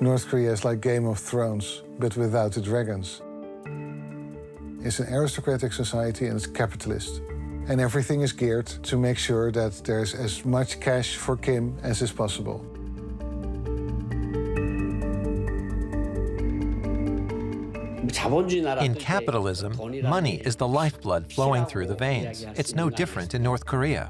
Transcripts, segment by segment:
North Korea is like Game of Thrones, but without the dragons. It's an aristocratic society and it's capitalist. And everything is geared to make sure that there's as much cash for Kim as is possible. In capitalism, money is the lifeblood flowing through the veins. It's no different in North Korea.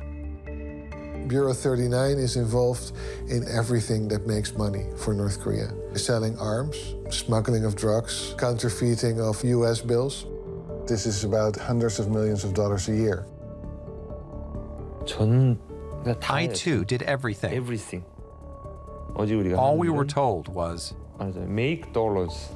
Bureau 39 is involved in everything that makes money for North Korea. Selling arms, smuggling of drugs, counterfeiting of US bills. This is about hundreds of millions of dollars a year. I too did everything. All we were told was, make dollars.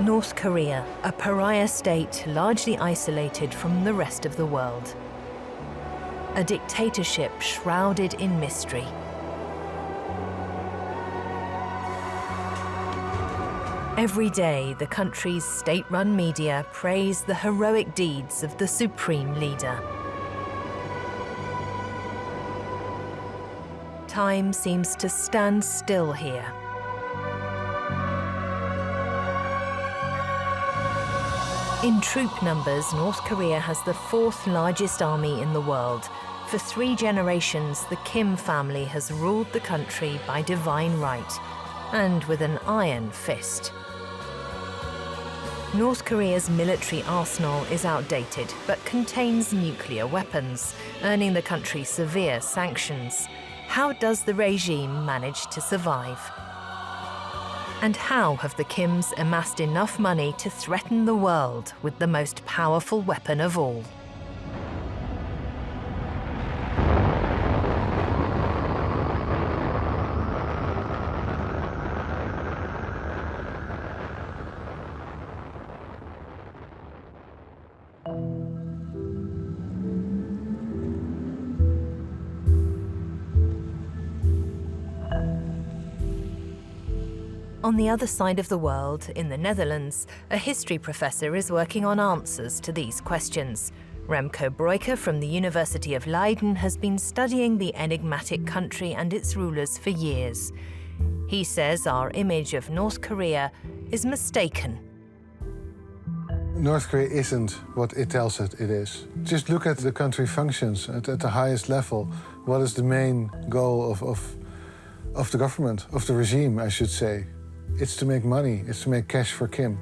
North Korea, a pariah state largely isolated from the rest of the world. A dictatorship shrouded in mystery. Every day, the country's state-run media praise the heroic deeds of the supreme leader. Time seems to stand still here. In troop numbers, North Korea has the fourth largest army in the world. For 3 generations, the Kim family has ruled the country by divine right, and with an iron fist. North Korea's military arsenal is outdated, but contains nuclear weapons, earning the country severe sanctions. How does the regime manage to survive? And how have the Kims amassed enough money to threaten the world with the most powerful weapon of all? On the other side of the world, in the Netherlands, a history professor is working on answers to these questions. Remco Breuker from the University of Leiden has been studying the enigmatic country and its rulers for years. He says our image of North Korea is mistaken. North Korea isn't what it tells it is. Just look at the country functions at the highest level. What is the main goal of the government, of the regime, I should say? It's to make money, it's to make cash for Kim.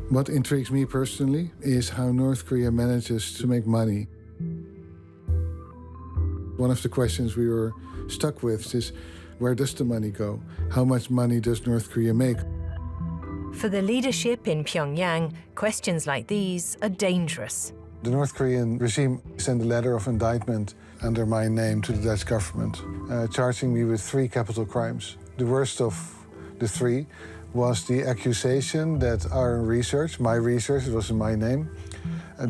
What intrigues me personally is how North Korea manages to make money. One of the questions we were stuck with is, where does the money go? How much money does North Korea make? For the leadership in Pyongyang, questions like these are dangerous. The North Korean regime sent a letter of indictment under my name to the Dutch government, charging me with 3 capital crimes. The worst of the 3 was the accusation that our research, my research, it was in my name,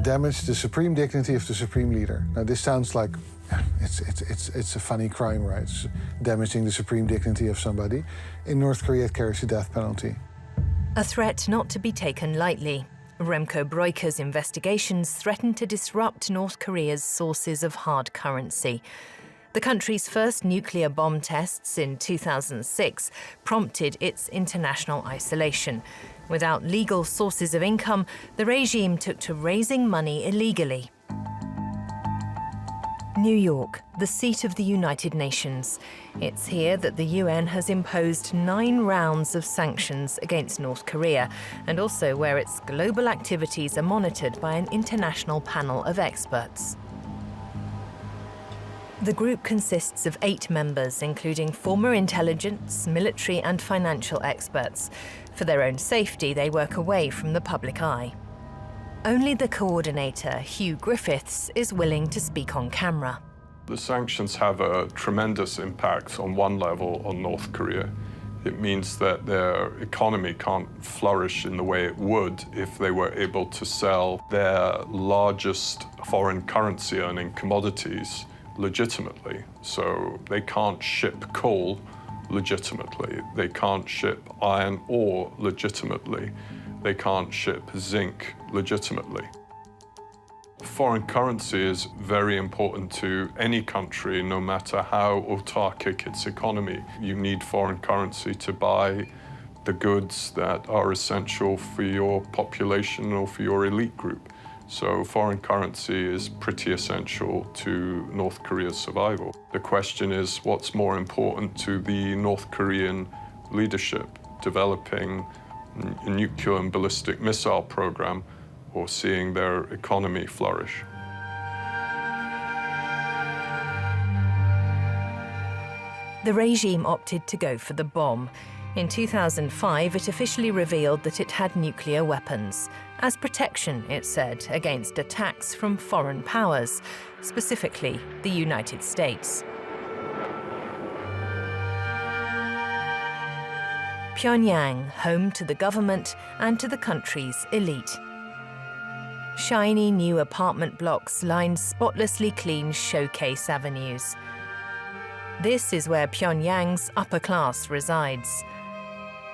damaged the supreme dignity of the supreme leader. Now this sounds like it's a funny crime, right? It's damaging the supreme dignity of somebody. In North Korea, it carries the death penalty. A threat not to be taken lightly. Remco Breuker's investigations threaten to disrupt North Korea's sources of hard currency. The country's first nuclear bomb tests in 2006 prompted its international isolation. Without legal sources of income, the regime took to raising money illegally. New York, the seat of the United Nations. It's here that the UN has imposed 9 rounds of sanctions against North Korea, and also where its global activities are monitored by an international panel of experts. The group consists of 8 members, including former intelligence, military and financial experts. For their own safety, they work away from the public eye. Only the coordinator, Hugh Griffiths, is willing to speak on camera. The sanctions have a tremendous impact on one level on North Korea. It means that their economy can't flourish in the way it would if they were able to sell their largest foreign currency earning commodities legitimately. So they can't ship coal legitimately. They can't ship iron ore legitimately. They can't ship zinc legitimately. Foreign currency is very important to any country, no matter how autarkic its economy. You need foreign currency to buy the goods that are essential for your population or for your elite group. So foreign currency is pretty essential to North Korea's survival. The question is, what's more important to the North Korean leadership, developing a nuclear and ballistic missile program or seeing their economy flourish? The regime opted to go for the bomb. In 2005, it officially revealed that it had nuclear weapons, as protection, it said, against attacks from foreign powers, specifically the United States. Pyongyang, home to the government and to the country's elite. Shiny new apartment blocks line spotlessly clean showcase avenues. This is where Pyongyang's upper class resides.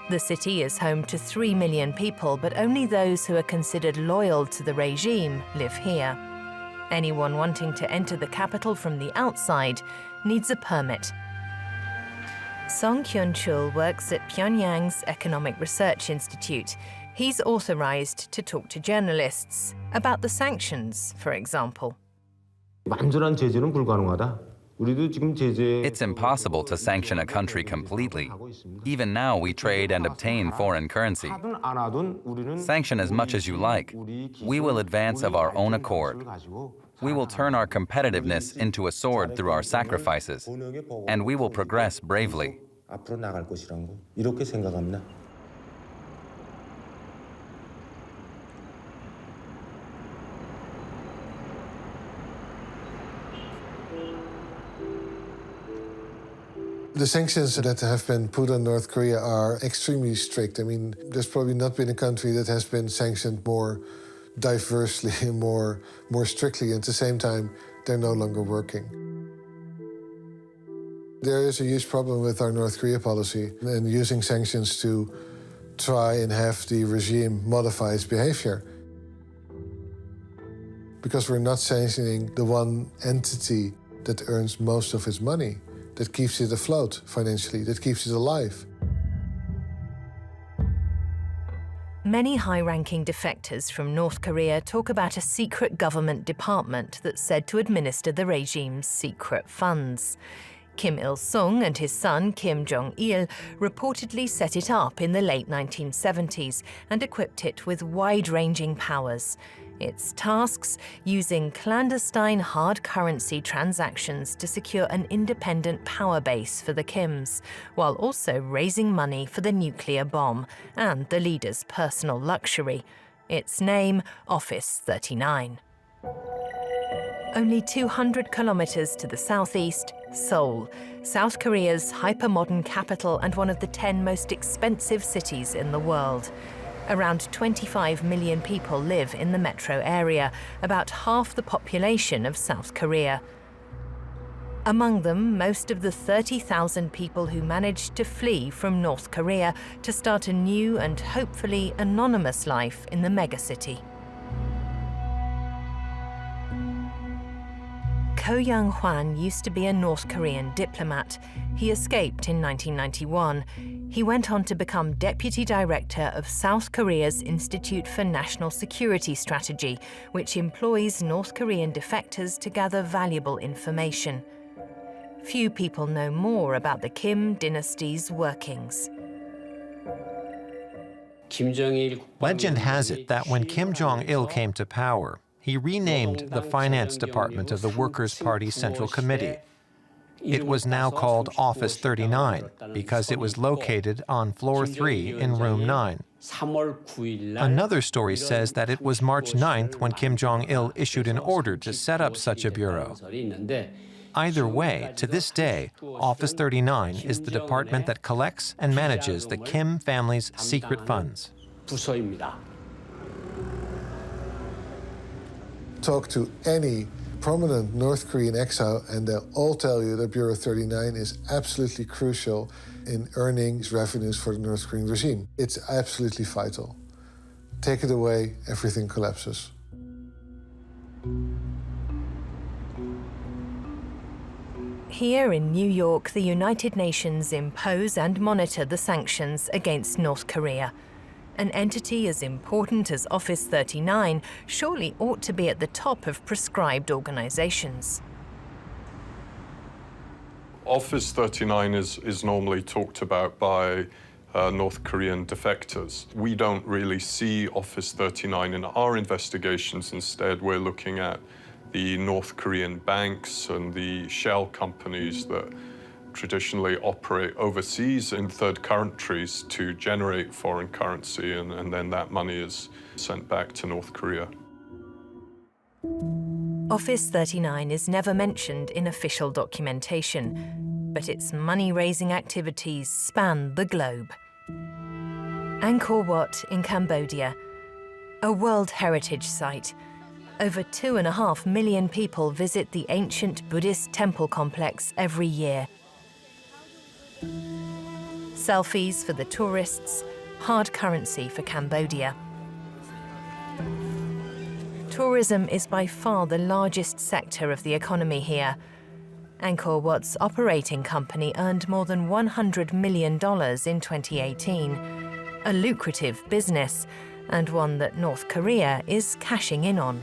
The city is home to 3 million people, but only those who are considered loyal to the regime live here. Anyone wanting to enter the capital from the outside needs a permit. Song Kyun-chul works at Pyongyang's Economic Research Institute. He's authorized to talk to journalists about the sanctions, for example. It's impossible to sanction a country completely. Even now, we trade and obtain foreign currency. Sanction as much as you like. We will advance of our own accord. We will turn our competitiveness into a sword through our sacrifices, and we will progress bravely. The sanctions that have been put on North Korea are extremely strict. I mean, there's probably not been a country that has been sanctioned more diversely and more strictly. At the same time, they're no longer working. There is a huge problem with our North Korea policy and using sanctions to try and have the regime modify its behavior. Because we're not sanctioning the one entity that earns most of its money, that keeps it afloat financially, that keeps it alive. Many high-ranking defectors from North Korea talk about a secret government department that's said to administer the regime's secret funds. Kim Il-sung and his son Kim Jong-il reportedly set it up in the late 1970s and equipped it with wide-ranging powers. Its tasks: using clandestine hard currency transactions to secure an independent power base for the Kims, while also raising money for the nuclear bomb and the leader's personal luxury. Its name, Office 39. Only 200 kilometers to the southeast, Seoul, South Korea's hypermodern capital and one of the 10 most expensive cities in the world. Around 25 million people live in the metro area, about half the population of South Korea. Among them, most of the 30,000 people who managed to flee from North Korea to start a new and hopefully anonymous life in the megacity. Ko Young-hwan used to be a North Korean diplomat. He escaped in 1991. He went on to become deputy director of South Korea's Institute for National Security Strategy, which employs North Korean defectors to gather valuable information. Few people know more about the Kim dynasty's workings. Legend has it that when Kim Jong-il came to power, he renamed the finance department of the Workers' Party Central Committee. It was now called Office 39 because it was located on floor 3 in room 9. Another story says that it was March 9th when Kim Jong-il issued an order to set up such a bureau. Either way, to this day, Office 39 is the department that collects and manages the Kim family's secret funds. 부서입니다. Talk to any prominent North Korean exile and they'll all tell you that Bureau 39 is absolutely crucial in earning revenues for the North Korean regime. It's absolutely vital. Take it away, everything collapses. Here in New York, the United Nations impose and monitor the sanctions against North Korea. An entity as important as Office 39 surely ought to be at the top of prescribed organizations. Office 39 is normally talked about by North Korean defectors. We don't really see Office 39 in our investigations. Instead, we're looking at the North Korean banks and the shell companies that traditionally operate overseas in third countries to generate foreign currency, and then that money is sent back to North Korea. Office 39 is never mentioned in official documentation, but its money-raising activities span the globe. Angkor Wat in Cambodia, a World Heritage Site. Over 2.5 million people visit the ancient Buddhist temple complex every year. Selfies for the tourists, hard currency for Cambodia. Tourism is by far the largest sector of the economy here. Angkor Wat's operating company earned more than $100 million in 2018, a lucrative business and one that North Korea is cashing in on.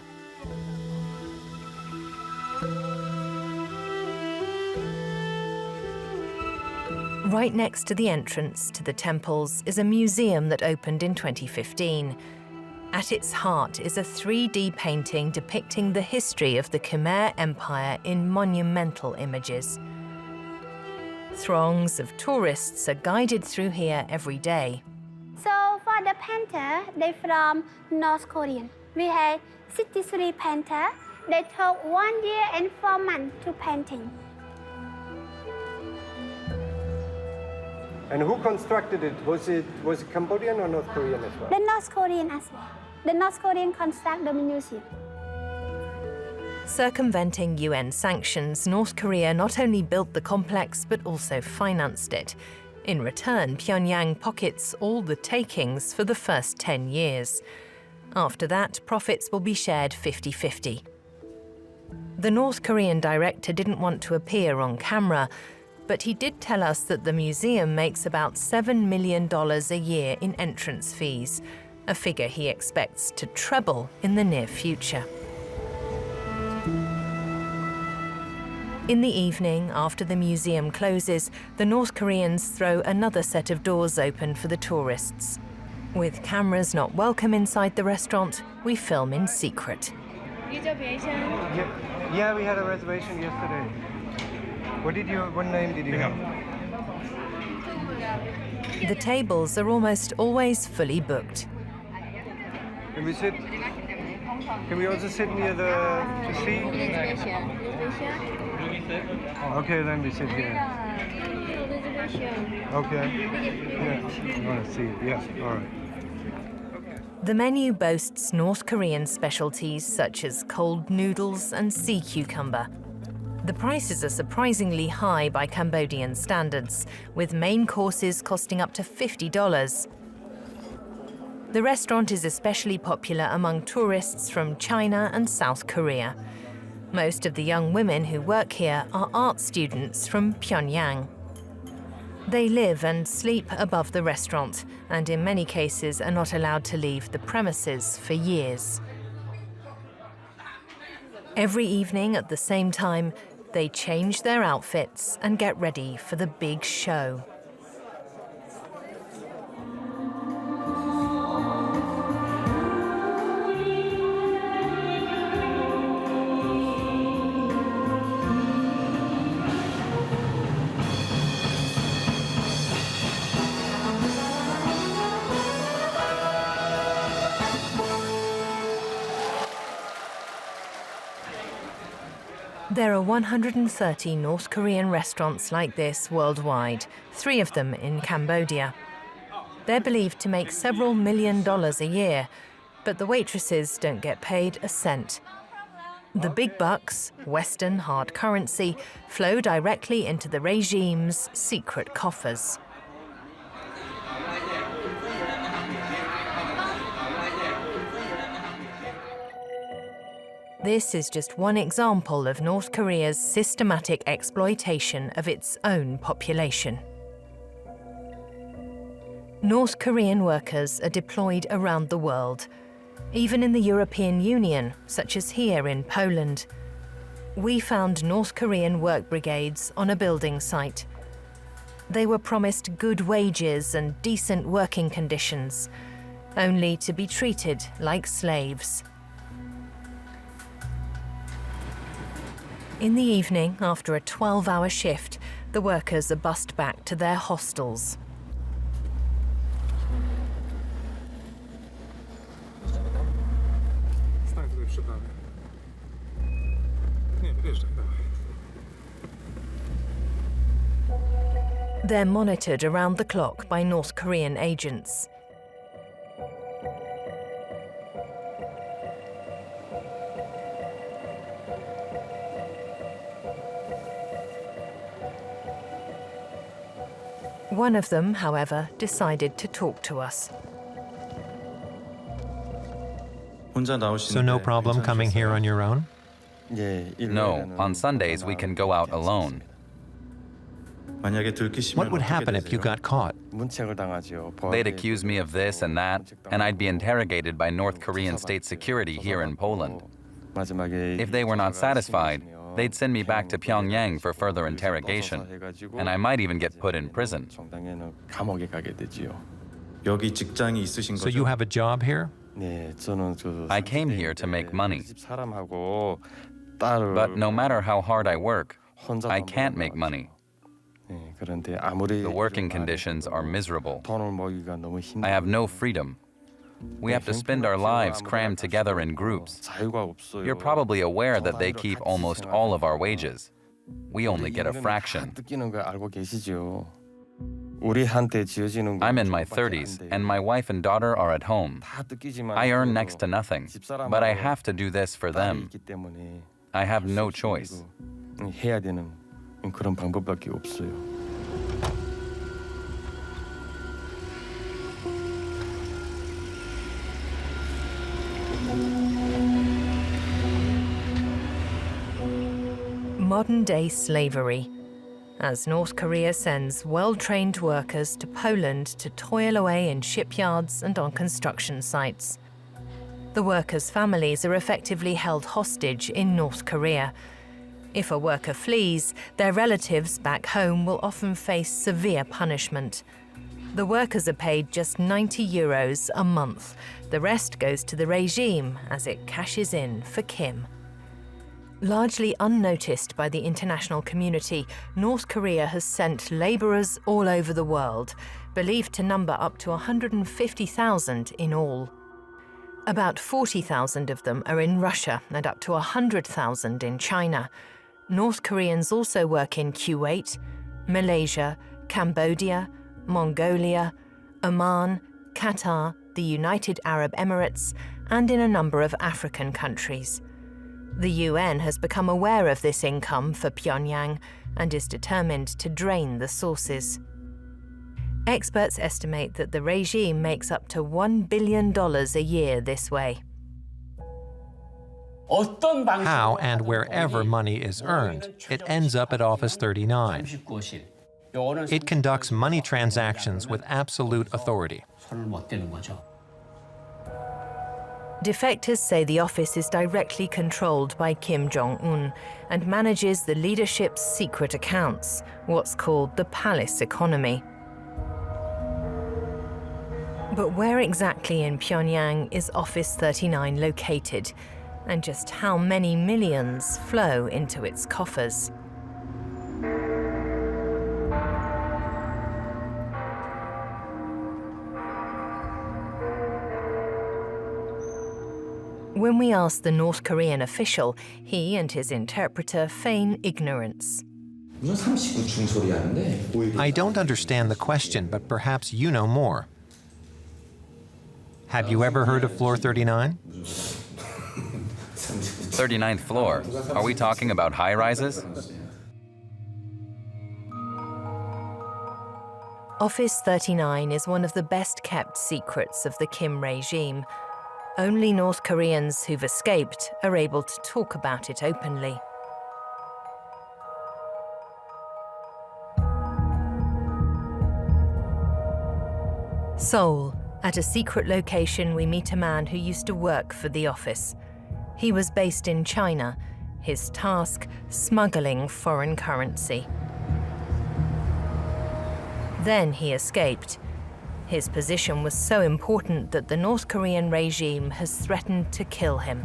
Right next to the entrance to the temples is a museum that opened in 2015. At its heart is a 3D painting depicting the history of the Khmer Empire in monumental images. Throngs of tourists are guided through here every day. So for the painter, they're from North Korea. We have 63 painters. They took 1 year and 4 months to painting. And who constructed it? Was it Cambodian or North Korean as well? The North Korean as well. The North Korean construct the museum. Circumventing UN sanctions, North Korea not only built the complex but also financed it. In return, Pyongyang pockets all the takings for the first 10 years. After that, profits will be shared 50-50. The North Korean director didn't want to appear on camera, but he did tell us that the museum makes about $7 million a year in entrance fees, a figure he expects to treble in the near future. In the evening, after the museum closes, the North Koreans throw another set of doors open for the tourists. With cameras not welcome inside the restaurant, we film in secret. Yeah, we had a reservation yesterday. What name did you have? The tables are almost always fully booked. Can we sit? Can we also sit near the sea? Okay, then we sit here. Okay. Yeah, I want to see it. Yes, all right. The menu boasts North Korean specialties such as cold noodles and sea cucumber. The prices are surprisingly high by Cambodian standards, with main courses costing up to $50. The restaurant is especially popular among tourists from China and South Korea. Most of the young women who work here are art students from Pyongyang. They live and sleep above the restaurant, and in many cases are not allowed to leave the premises for years. Every evening at the same time, they change their outfits and get ready for the big show. There are 130 North Korean restaurants like this worldwide, 3 of them in Cambodia. They're believed to make several $1 million a year, but the waitresses don't get paid a cent. The big bucks, Western hard currency, flow directly into the regime's secret coffers. This is just one example of North Korea's systematic exploitation of its own population. North Korean workers are deployed around the world, even in the European Union, such as here in Poland. We found North Korean work brigades on a building site. They were promised good wages and decent working conditions, only to be treated like slaves. In the evening, after a 12-hour shift, the workers are bussed back to their hostels. They're monitored around the clock by North Korean agents. One of them, however, decided to talk to us. So no problem coming here on your own? No, on Sundays we can go out alone. What would happen if you got caught? They'd accuse me of this and that, and I'd be interrogated by North Korean state security here in Poland. If they were not satisfied, they'd send me back to Pyongyang for further interrogation, and I might even get put in prison. So you have a job here? I came here to make money. But no matter how hard I work, I can't make money. The working conditions are miserable. I have no freedom. We have to spend our lives crammed together in groups. You're probably aware that they keep almost all of our wages. We only get a fraction. I'm in my 30s, and my wife and daughter are at home. I earn next to nothing, but I have to do this for them. I have no choice. Modern-day slavery, as North Korea sends well-trained workers to Poland to toil away in shipyards and on construction sites. The workers' families are effectively held hostage in North Korea. If a worker flees, their relatives back home will often face severe punishment. The workers are paid just €90 a month. The rest goes to the regime as it cashes in for Kim. Largely unnoticed by the international community, North Korea has sent laborers all over the world, believed to number up to 150,000 in all. About 40,000 of them are in Russia and up to 100,000 in China. North Koreans also work in Kuwait, Malaysia, Cambodia, Mongolia, Oman, Qatar, the United Arab Emirates, and in a number of African countries. The UN has become aware of this income for Pyongyang and is determined to drain the sources. Experts estimate that the regime makes up to $1 billion a year this way. How and wherever money is earned, it ends up at Office 39. It conducts money transactions with absolute authority. Defectors say the office is directly controlled by Kim Jong-un and manages the leadership's secret accounts, what's called the palace economy. But where exactly in Pyongyang is Office 39 located, and just how many millions flow into its coffers? When we ask the North Korean official, he and his interpreter feign ignorance. I don't understand the question, but perhaps you know more. Have you ever heard of Floor 39? 39th floor. Are we talking about high-rises? Office 39 is one of the best-kept secrets of the Kim regime. Only North Koreans who've escaped are able to talk about it openly. Seoul. At a secret location, we meet a man who used to work for the office. He was based in China. His task, smuggling foreign currency. Then he escaped. His position was so important that the North Korean regime has threatened to kill him.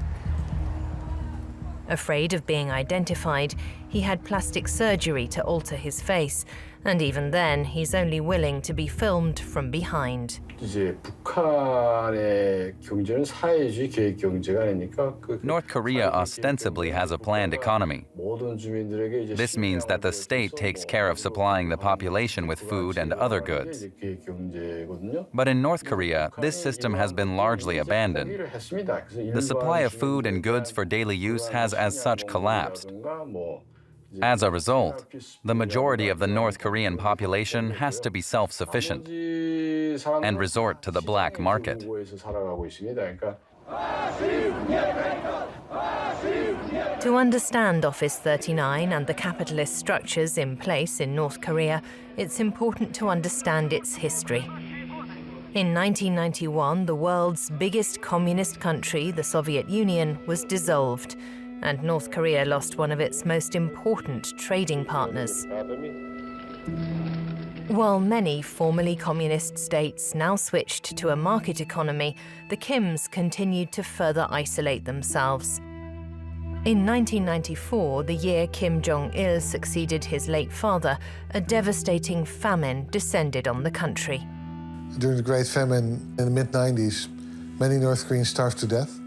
Afraid of being identified, he had plastic surgery to alter his face, and even then, he's only willing to be filmed from behind. North Korea ostensibly has a planned economy. This means that the state takes care of supplying the population with food and other goods. But in North Korea, this system has been largely abandoned. The supply of food and goods for daily use has as such collapsed. As a result, the majority of the North Korean population has to be self-sufficient and resort to the black market. To understand Office 39 and the capitalist structures in place in North Korea, it's important to understand its history. In 1991, the world's biggest communist country, the Soviet Union, was dissolved, and North Korea lost one of its most important trading partners. While many formerly communist states now switched to a market economy, the Kims continued to further isolate themselves. In 1994, the year Kim Jong-il succeeded his late father, a devastating famine descended on the country. During the Great Famine in the mid-90s, many North Koreans starved to death.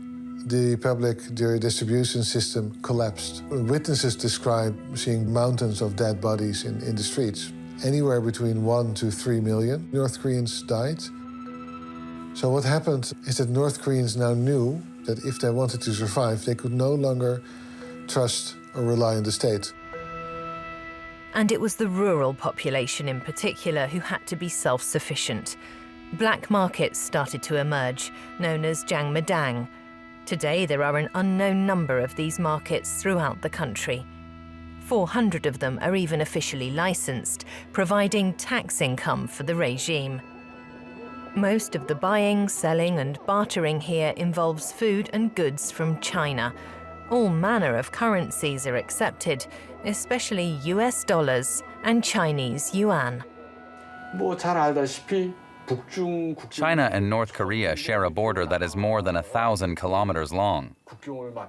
The public distribution system collapsed. Witnesses describe seeing mountains of dead bodies in the streets. Anywhere between 1 to 3 million North Koreans died. So what happened is that North Koreans now knew that if they wanted to survive, they could no longer trust or rely on the state. And it was the rural population in particular who had to be self-sufficient. Black markets started to emerge, known as Jangmadang. Today, there are an unknown number of these markets throughout the country. 400 of them are even officially licensed, providing tax income for the regime. Most of the buying, selling, and bartering here involves food and goods from China. All manner of currencies are accepted, especially US dollars and Chinese yuan. China and North Korea share a border that is more than 1,000 kilometers long.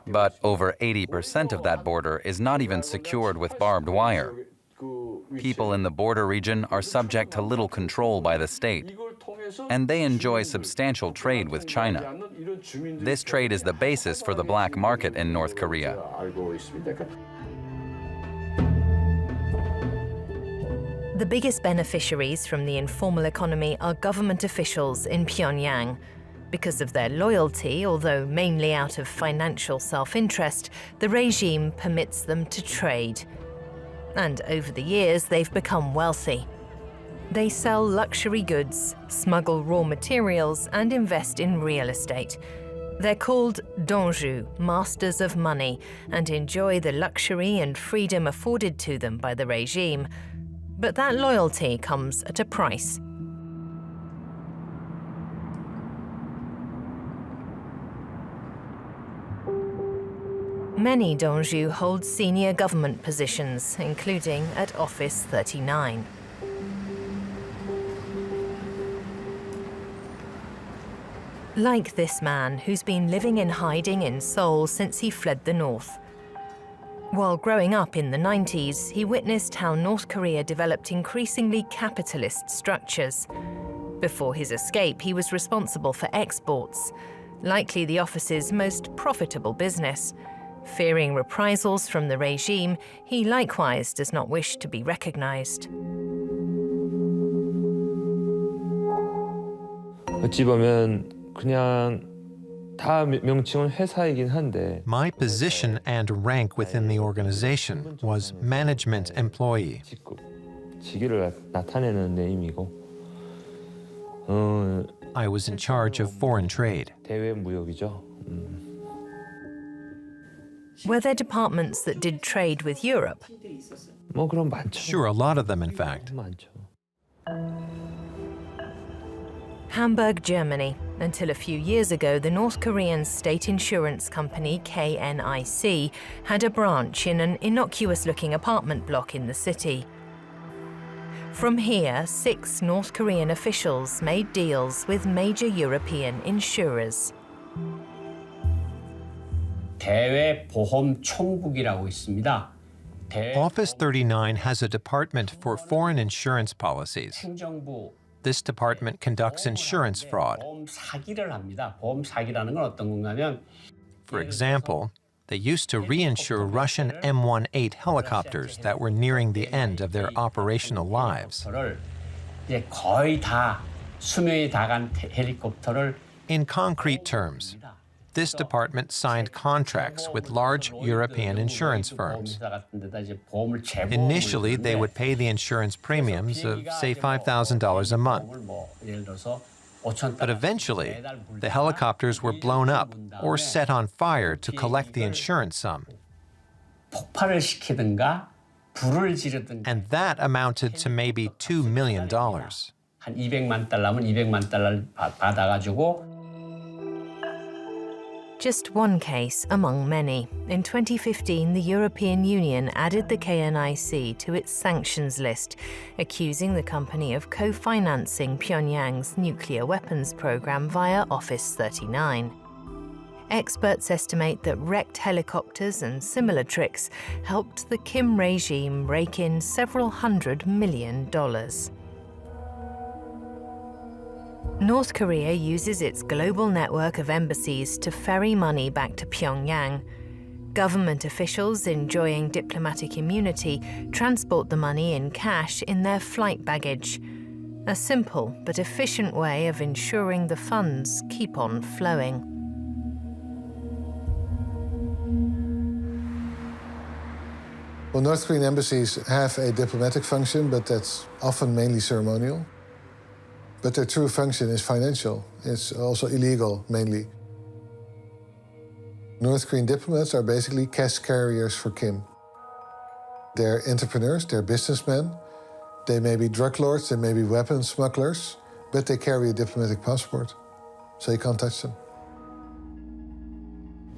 But over 80% of that border is not even secured with barbed wire. People in the border region are subject to little control by the state, and they enjoy substantial trade with China. This trade is the basis for the black market in North Korea. The biggest beneficiaries from the informal economy are government officials in Pyongyang. Because of their loyalty, although mainly out of financial self-interest, the regime permits them to trade. And over the years, they've become wealthy. They sell luxury goods, smuggle raw materials, and invest in real estate. They're called Dongju, masters of money, and enjoy the luxury and freedom afforded to them by the regime. But that loyalty comes at a price. Many Dongju hold senior government positions, including at Office 39. Like this man, who's been living in hiding in Seoul since he fled the north. While growing up in the 90s, he witnessed how North Korea developed increasingly capitalist structures. Before his escape, he was responsible for exports. likely the office's most profitable business. Fearing reprisals from the regime, he likewise does not wish to be recognized. 어찌 보면 그냥 다 명칭은 회사이긴 한데 My position and rank within the organization was management employee. 직급, 직위를 나타내는 네임이고 I was in charge of foreign trade. 대외 무역이죠. Were there departments that did trade with Europe? 뭐 그럼 많죠. Sure, a lot of them, in fact. 많죠. Hamburg, Germany. Until a few years ago, the North Korean state insurance company KNIC had a branch in an innocuous-looking apartment block in the city. From here, 6 North Korean officials made deals with major European insurers. 대외보험총국이라고 있습니다. Office 39 has a department for foreign insurance policies. 행정부 This department conducts insurance fraud. 보험 사기를 합니다. 보험 사기라는 건 어떤 건가면 For example, they used to reinsure Russian M18 helicopters that were nearing the end of their operational lives. 이제 거의 다 수명이 다간 헬리콥터를 In concrete terms, this department signed contracts with large European insurance firms. Initially, they would pay the insurance premiums of, say, $5,000 a month. But eventually, the helicopters were blown up or set on fire to collect the insurance sum. 폭발을 시키든가 불을 지르든가 And that amounted to maybe $2 million. 한 200만 달러면 200만 달러를 받아가지고 Just one case among many. In 2015, the European Union added the KNIC to its sanctions list, accusing the company of co-financing Pyongyang's nuclear weapons program via Office 39. Experts estimate that wrecked helicopters and similar tricks helped the Kim regime rake in several $100 million. North Korea uses its global network of embassies to ferry money back to Pyongyang. Government officials enjoying diplomatic immunity transport the money in cash in their flight baggage. A simple but efficient way of ensuring the funds keep on flowing. Well, North Korean embassies have a diplomatic function, but that's often mainly ceremonial. But their true function is financial. It's also illegal, mainly. North Korean diplomats are basically cash carriers for Kim. They're entrepreneurs, they're businessmen. They may be drug lords, they may be weapons smugglers, but they carry a diplomatic passport, so you can't touch them.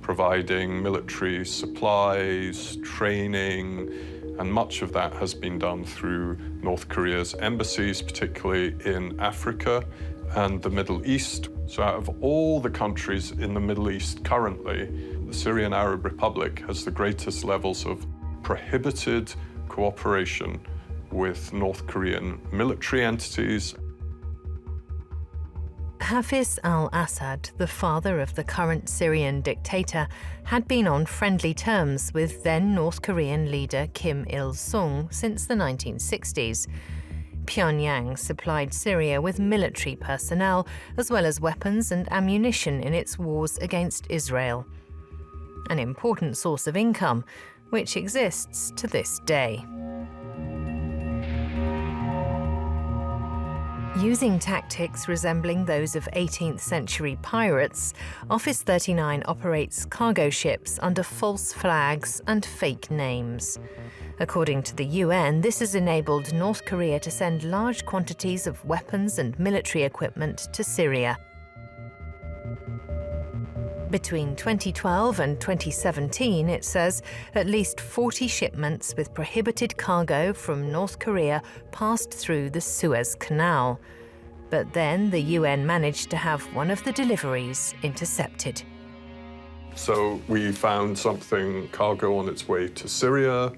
Providing military supplies, training, and much of that has been done through North Korea's embassies, particularly in Africa and the Middle East. So out of all the countries in the Middle East currently, the Syrian Arab Republic has the greatest levels of prohibited cooperation with North Korean military entities. Hafiz al-Assad, the father of the current Syrian dictator, had been on friendly terms with then North Korean leader Kim Il-sung since the 1960s. Pyongyang supplied Syria with military personnel, as well as weapons and ammunition in its wars against Israel. An important source of income, which exists to this day. Using tactics resembling those of 18th century pirates, Office 39 operates cargo ships under false flags and fake names. According to the UN, this has enabled North Korea to send large quantities of weapons and military equipment to Syria. Between 2012 and 2017, it says, at least 40 shipments with prohibited cargo from North Korea passed through the Suez Canal. But then the UN managed to have one of the deliveries intercepted. So we found something, cargo on its way to Syria.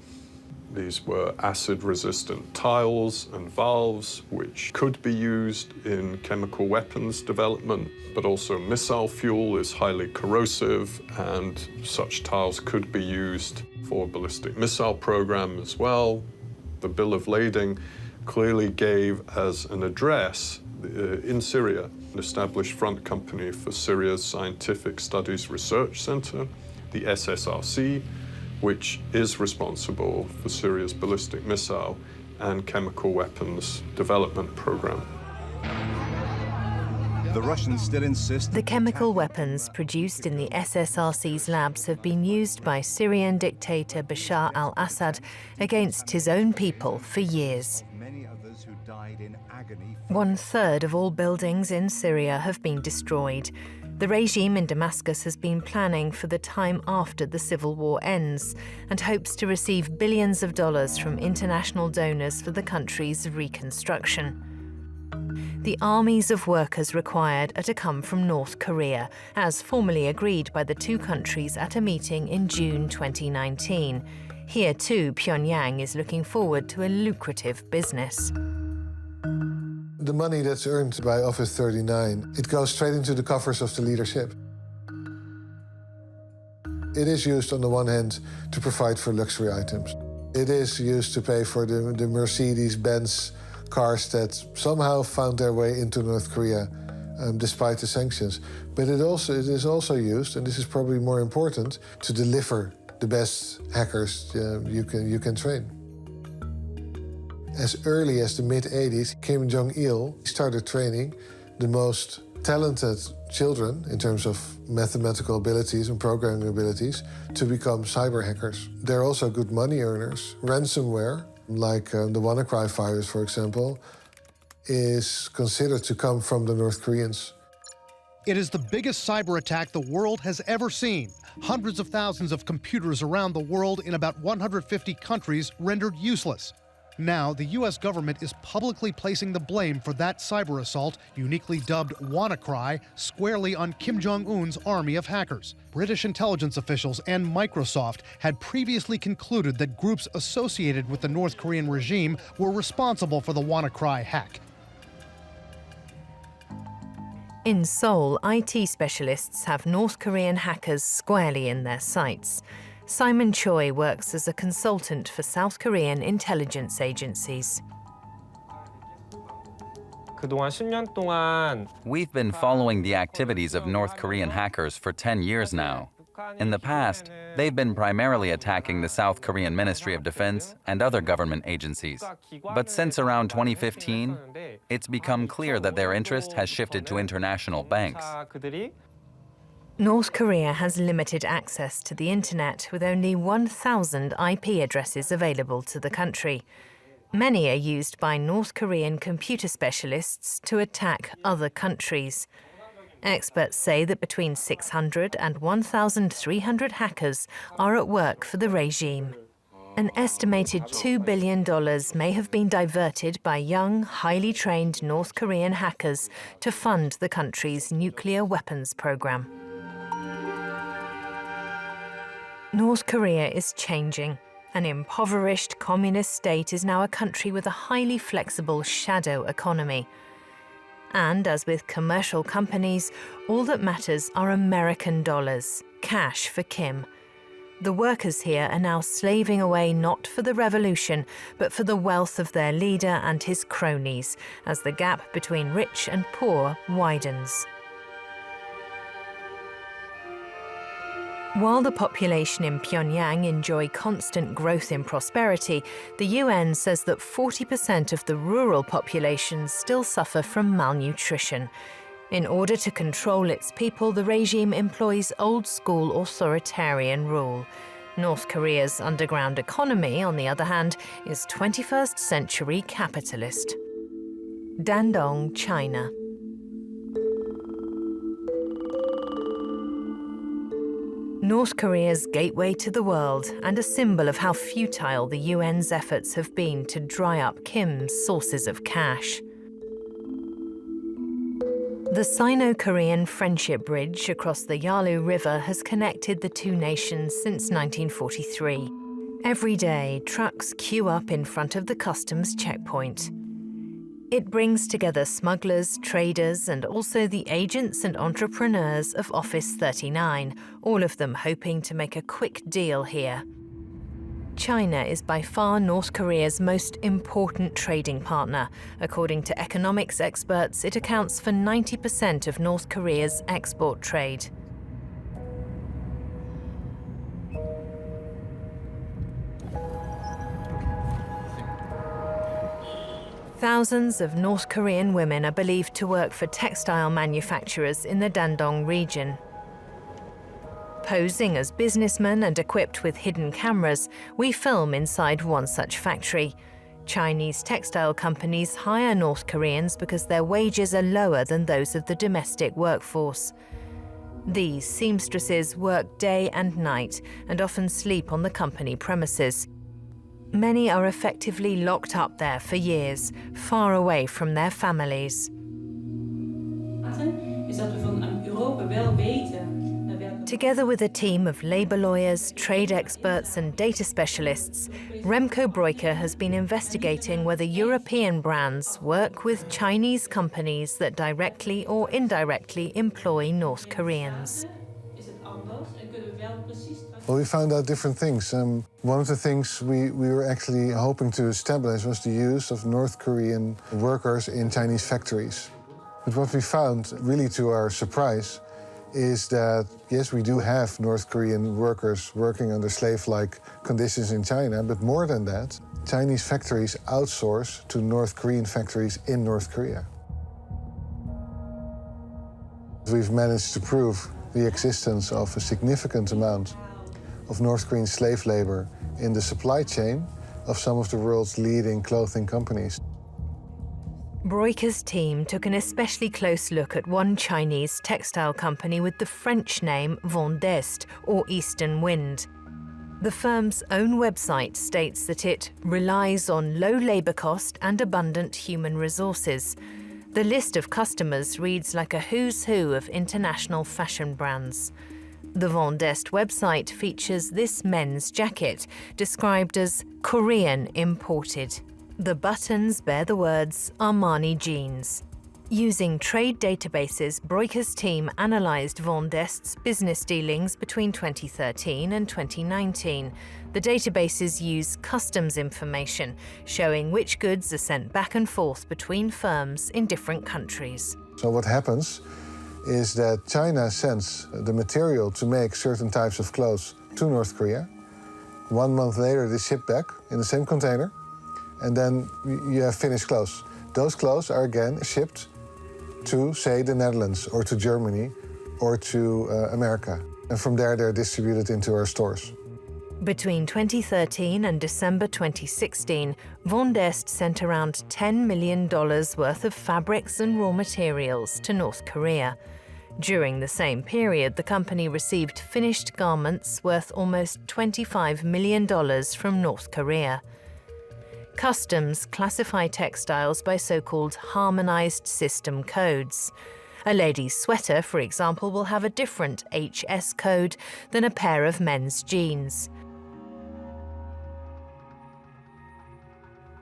These were acid-resistant tiles and valves, which could be used in chemical weapons development, but also missile fuel is highly corrosive, and such tiles could be used for ballistic missile program as well. The Bill of Lading clearly gave as an address in Syria an established front company for Syria's Scientific Studies Research Center, the SSRC, which is responsible for Syria's ballistic missile and chemical weapons development program. The Russians still insist. The chemical weapons produced in the SSRC's labs have been used by Syrian dictator Bashar al-Assad against his own people for years. Many others who died in agony. 1/3 of all buildings in Syria have been destroyed. The regime in Damascus has been planning for the time after the civil war ends and hopes to receive billions of dollars from international donors for the country's reconstruction. The armies of workers required are to come from North Korea, as formally agreed by the two countries at a meeting in June 2019. Here too, Pyongyang is looking forward to a lucrative business. The money that's earned by Office 39, it goes straight into the coffers of the leadership. It is used on the one hand to provide for luxury items. It is used to pay for the Mercedes-Benz cars that somehow found their way into North Korea despite the sanctions. But it is also used, and this is probably more important, to deliver the best hackers you can train. As early as the mid-80s, Kim Jong-il started training the most talented children in terms of mathematical abilities and programming abilities to become cyber hackers. They're also good money earners. Ransomware, like the WannaCry virus, for example, is considered to come from the North Koreans. It is the biggest cyber attack the world has ever seen. Hundreds of thousands of computers around the world in about 150 countries rendered useless. Now, the U.S. government is publicly placing the blame for that cyber assault, uniquely dubbed WannaCry, squarely on Kim Jong-un's army of hackers. British intelligence officials and Microsoft had previously concluded that groups associated with the North Korean regime were responsible for the WannaCry hack. In Seoul, IT specialists have North Korean hackers squarely in their sights. Simon Choi works as a consultant for South Korean intelligence agencies. 그동안 10년 동안 We've been following the activities of North Korean hackers for 10 years now. In the past, they've been primarily attacking the South Korean Ministry of Defense and other government agencies. But since around 2015, it's become clear that their interest has shifted to international banks. North Korea has limited access to the internet, with only 1,000 IP addresses available to the country. Many are used by North Korean computer specialists to attack other countries. Experts say that between 600 and 1,300 hackers are at work for the regime. An estimated $2 billion may have been diverted by young, highly trained North Korean hackers to fund the country's nuclear weapons program. North Korea is changing. An impoverished communist state is now a country with a highly flexible shadow economy. And as with commercial companies, all that matters are American dollars, cash for Kim. The workers here are now slaving away not for the revolution, but for the wealth of their leader and his cronies, as the gap between rich and poor widens. While the population in Pyongyang enjoy constant growth in prosperity, the UN says that 40% of the rural population still suffer from malnutrition. In order to control its people, the regime employs old-school authoritarian rule. North Korea's underground economy, on the other hand, is 21st century capitalist. Dandong, China. North Korea's gateway to the world and a symbol of how futile the UN's efforts have been to dry up Kim's sources of cash. The Sino-Korean Friendship Bridge across the Yalu River has connected the two nations since 1943. Every day, trucks queue up in front of the customs checkpoint. It brings together smugglers, traders, and also the agents and entrepreneurs of Office 39, all of them hoping to make a quick deal here. China is by far North Korea's most important trading partner. According to economics experts, it accounts for 90% of North Korea's export trade. Thousands of North Korean women are believed to work for textile manufacturers in the Dandong region. Posing as businessmen and equipped with hidden cameras, we film inside one such factory. Chinese textile companies hire North Koreans because their wages are lower than those of the domestic workforce. These seamstresses work day and night and often sleep on the company premises. Many are effectively locked up there for years, far away from their families. Together with a team of labour lawyers, trade experts and data specialists, Remco Breuker has been investigating whether European brands work with Chinese companies that directly or indirectly employ North Koreans. Well, we found out different things. One of the things we were actually hoping to establish was the use of North Korean workers in Chinese factories. But what we found, really to our surprise, is that, yes, we do have North Korean workers working under slave-like conditions in China, but more than that, Chinese factories outsource to North Korean factories in North Korea. We've managed to prove the existence of a significant amount of North Korean slave labor in the supply chain of some of the world's leading clothing companies. Breuker's team took an especially close look at one Chinese textile company with the French name Vent d'Est, or Eastern Wind. The firm's own website states that it relies on low labor cost and abundant human resources. The list of customers reads like a who's who of international fashion brands. The Vent d'Est website features this men's jacket, described as Korean imported. The buttons bear the words Armani Jeans. Using trade databases, Breuker's team analysed Vent d'Est's business dealings between 2013 and 2019. The databases use customs information, showing which goods are sent back and forth between firms in different countries. So what happens is that China sends the material to make certain types of clothes to North Korea. 1 month later, they ship back in the same container, and then you have finished clothes. Those clothes are again shipped to, say, the Netherlands or to Germany or to America. And from there, they're distributed into our stores. Between 2013 and December 2016, Vent d'Est sent around $10 million worth of fabrics and raw materials to North Korea. During the same period, the company received finished garments worth almost $25 million from North Korea. Customs classify textiles by so-called harmonized system codes. A lady's sweater, for example, will have a different HS code than a pair of men's jeans.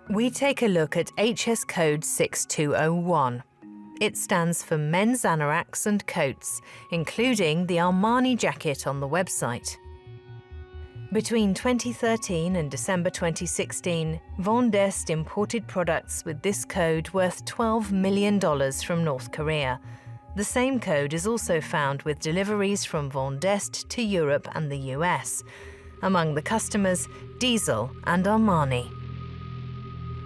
We take a look at HS code 6201. It stands for men's anoraks and coats, including the Armani jacket on the website. Between 2013 and December 2016, Vent d'Est imported products with this code worth $12 million from North Korea. The same code is also found with deliveries from Vent d'Est to Europe and the US. Among the customers, Diesel and Armani.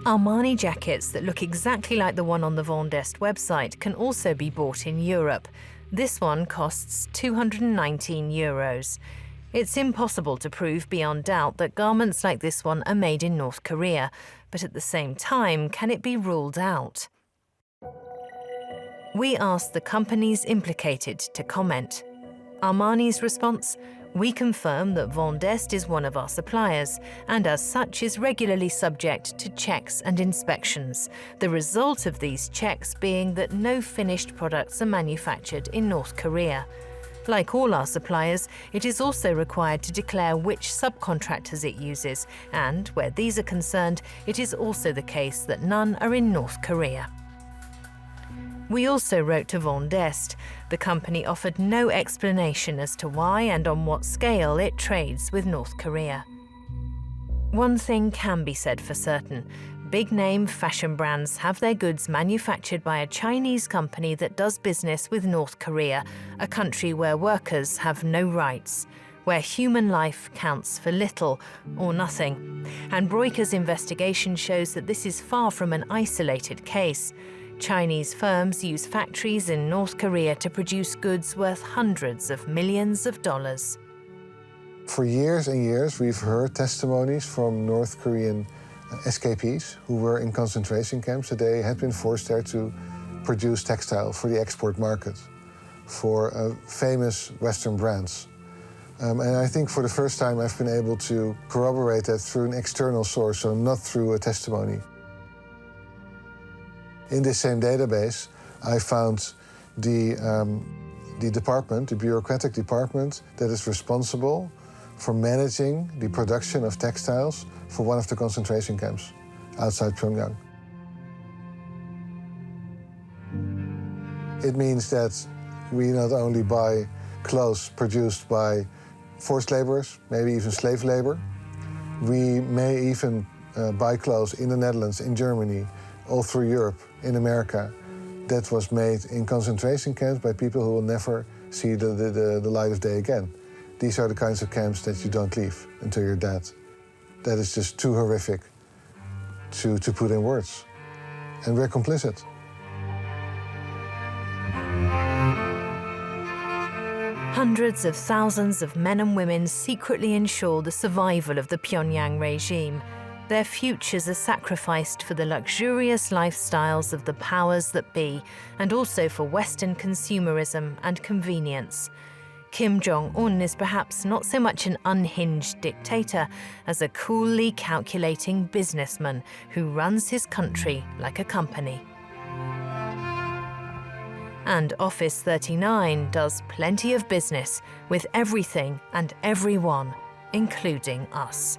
Armani jackets that look exactly like the one on the Vent d'Est website can also be bought in Europe. This one costs €219. It's impossible to prove beyond doubt that garments like this one are made in North Korea, but at the same time, can it be ruled out? We asked the companies implicated to comment. Armani's response: we confirm that Vent d'Est is one of our suppliers, and as such is regularly subject to checks and inspections, the result of these checks being that no finished products are manufactured in North Korea. Like all our suppliers, it is also required to declare which subcontractors it uses, and where these are concerned, it is also the case that none are in North Korea. We also wrote to Vendeste. The company offered no explanation as to why and on what scale it trades with North Korea. One thing can be said for certain. Big-name fashion brands have their goods manufactured by a Chinese company that does business with North Korea, a country where workers have no rights, where human life counts for little or nothing. And Broiker's investigation shows that this is far from an isolated case. Chinese firms use factories in North Korea to produce goods worth hundreds of millions of dollars. For years and years, we've heard testimonies from North Korean escapees who were in concentration camps that they had been forced there to produce textile for the export market, for famous Western brands. And I think for the first time I've been able to corroborate that through an external source, so not through a testimony. In this same database, I found the department, the bureaucratic department, that is responsible for managing the production of textiles for one of the concentration camps outside Pyongyang. It means that we not only buy clothes produced by forced laborers, maybe even slave labor, we may even buy clothes in the Netherlands, in Germany, all through Europe, in America, that was made in concentration camps by people who will never see the light of day again. These are the kinds of camps that you don't leave until you're dead. That is just too horrific to put in words. And we're complicit. Hundreds of thousands of men and women secretly ensure the survival of the Pyongyang regime. Their futures are sacrificed for the luxurious lifestyles of the powers that be, and also for Western consumerism and convenience. Kim Jong-un is perhaps not so much an unhinged dictator as a coolly calculating businessman who runs his country like a company. And Office 39 does plenty of business with everything and everyone, including us.